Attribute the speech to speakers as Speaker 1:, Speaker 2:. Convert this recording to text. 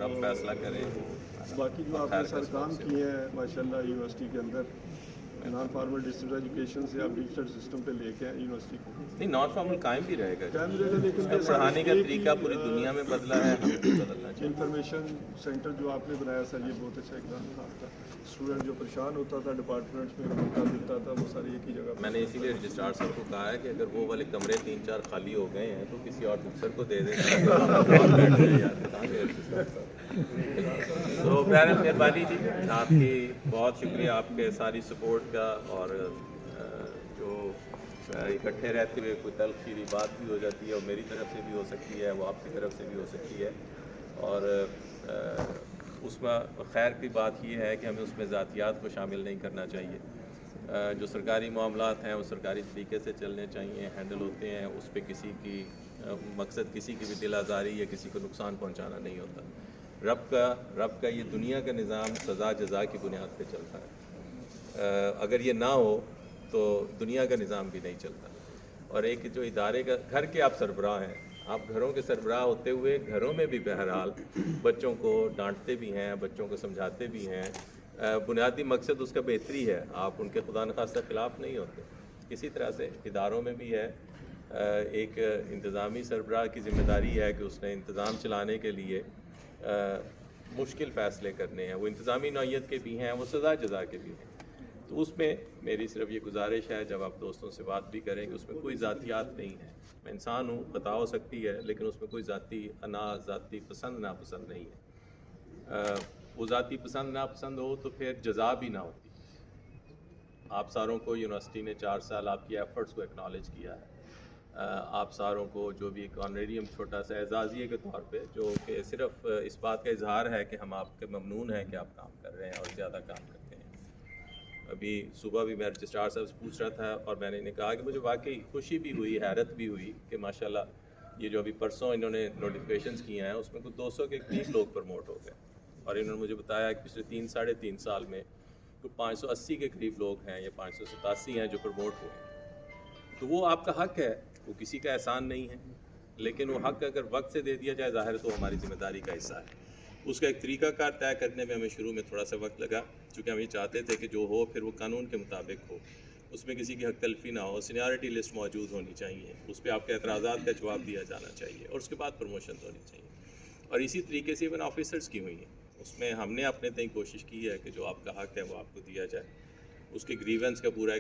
Speaker 1: رب فیصلہ کریں.
Speaker 2: باقی جو آپ نے سر کام کیے ہیں ماشاءاللہ یونیورسٹی کے اندر نان فارمل ڈسٹنس ایجوکیشن سے آپ ڈیجیٹل سسٹم پہ لے کے ہیں یونیورسٹی کو.
Speaker 1: نہیں, نان فارمل قائم بھی رہے گا.
Speaker 2: لیکن
Speaker 1: پڑھانے کا طریقہ پوری دنیا میں بدلا ہے, ہمیں بھی بدلنا چاہیے.
Speaker 2: انفارمیشن سینٹر جو آپ نے بنایا سر, یہ بہت اچھا اقدام تھا آپ کا. اسٹوڈنٹ جو پریشان ہوتا تھا ڈپارٹمنٹس میں موقع ملتا تھا, وہ سارے ایک ہی جگہ.
Speaker 1: میں نے اسی لیے رجسٹرار صاحب کو کہا ہے کہ اگر وہ والے کمرے 3-4 خالی ہو گئے ہیں تو کسی اور افسر کو دے دیں. تو مہربانی جی, آپ کی بہت شکریہ آپ کے ساری سپورٹ کا. اور جو اکٹھے رہتے ہوئے کوئی تلخ شیریں بات بھی ہو جاتی ہے, اور میری طرف سے بھی ہو سکتی ہے, وہ آپ کی طرف سے بھی ہو سکتی ہے. اور اس میں خیر کی بات یہ ہے کہ ہمیں اس میں ذاتیات کو شامل نہیں کرنا چاہیے. جو سرکاری معاملات ہیں وہ سرکاری طریقے سے چلنے چاہیے, ہینڈل ہوتے ہیں. اس پہ کسی کی مقصد کسی کی بھی دل آزاری یا کسی کو نقصان پہنچانا نہیں ہوتا. رب کا یہ دنیا کا نظام سزا جزا کی بنیاد پہ چلتا ہے. اگر یہ نہ ہو تو دنیا کا نظام بھی نہیں چلتا. اور ایک جو ادارے کا, گھر کے آپ سربراہ ہیں, آپ گھروں کے سربراہ ہوتے ہوئے گھروں میں بھی بہرحال بچوں کو ڈانٹتے بھی ہیں, بچوں کو سمجھاتے بھی ہیں. بنیادی مقصد اس کا بہتری ہے, آپ ان کے خدا نخواستہ خلاف نہیں ہوتے. اسی طرح سے اداروں میں بھی ہے, ایک انتظامی سربراہ کی ذمہ داری ہے کہ اس نے انتظام چلانے کے لیے مشکل فیصلے کرنے ہیں. وہ انتظامی نوعیت کے بھی ہیں, وہ سزا جزا کے بھی ہیں. تو اس میں میری صرف یہ گزارش ہے, جب آپ دوستوں سے بات بھی کریں, کہ اس میں کوئی ذاتیات نہیں ہے. میں انسان ہوں, خطا ہو سکتی ہے, لیکن اس میں کوئی ذاتی انا, ذاتی پسند ناپسند نہیں ہے. وہ ذاتی پسند ناپسند ہو تو پھر جزا بھی نہ ہوتی. آپ ساروں کو یونیورسٹی نے 4 سال آپ کی ایفرٹس کو اکنالج کیا ہے. آپ ساروں کو جو بھی ایک آنریڈیم چھوٹا سا اعزازیے کے طور پہ, جو کہ صرف اس بات کا اظہار ہے کہ ہم آپ کے ممنون ہیں کہ آپ کام کر رہے ہیں اور زیادہ کام کرتے ہیں. ابھی صبح بھی میں رجسٹرار صاحب سے پوچھ رہا تھا, اور میں نے انہیں کہا کہ مجھے واقعی خوشی بھی ہوئی, حیرت بھی ہوئی کہ ماشاءاللہ یہ جو ابھی پرسوں انہوں نے نوٹیفیکیشنز کیے ہیں, اس میں کچھ 200 کے قریب لوگ پروموٹ ہو گئے. اور انہوں نے مجھے بتایا کہ پچھلے 3-3.5 سال میں تو 580 کے قریب لوگ ہیں, یا 587 ہیں جو پروموٹ ہوئے. تو وہ آپ کا حق ہے, وہ کسی کا احسان نہیں ہے, لیکن وہ حق اگر وقت سے دے دیا جائے, ظاہر تو ہماری ذمہ داری کا حصہ ہے. اس کا ایک طریقہ کار طے کرنے میں ہمیں شروع میں تھوڑا سا وقت لگا, چونکہ ہم یہ چاہتے تھے کہ جو ہو پھر وہ قانون کے مطابق ہو, اس میں کسی کی حق تلفی نہ ہو. سینیارٹی لسٹ موجود ہونی چاہیے, اس پہ آپ کے اعتراضات کا جواب دیا جانا چاہیے, اور اس کے بعد پروموشن ہونی چاہیے. اور اسی طریقے سے ایون آفیسرز کی ہوئی ہیں, اس میں ہم نے اپنے تئیں کوشش کی ہے کہ جو آپ کا حق ہے وہ آپ کو دیا جائے. اس کے گریونس کا پورا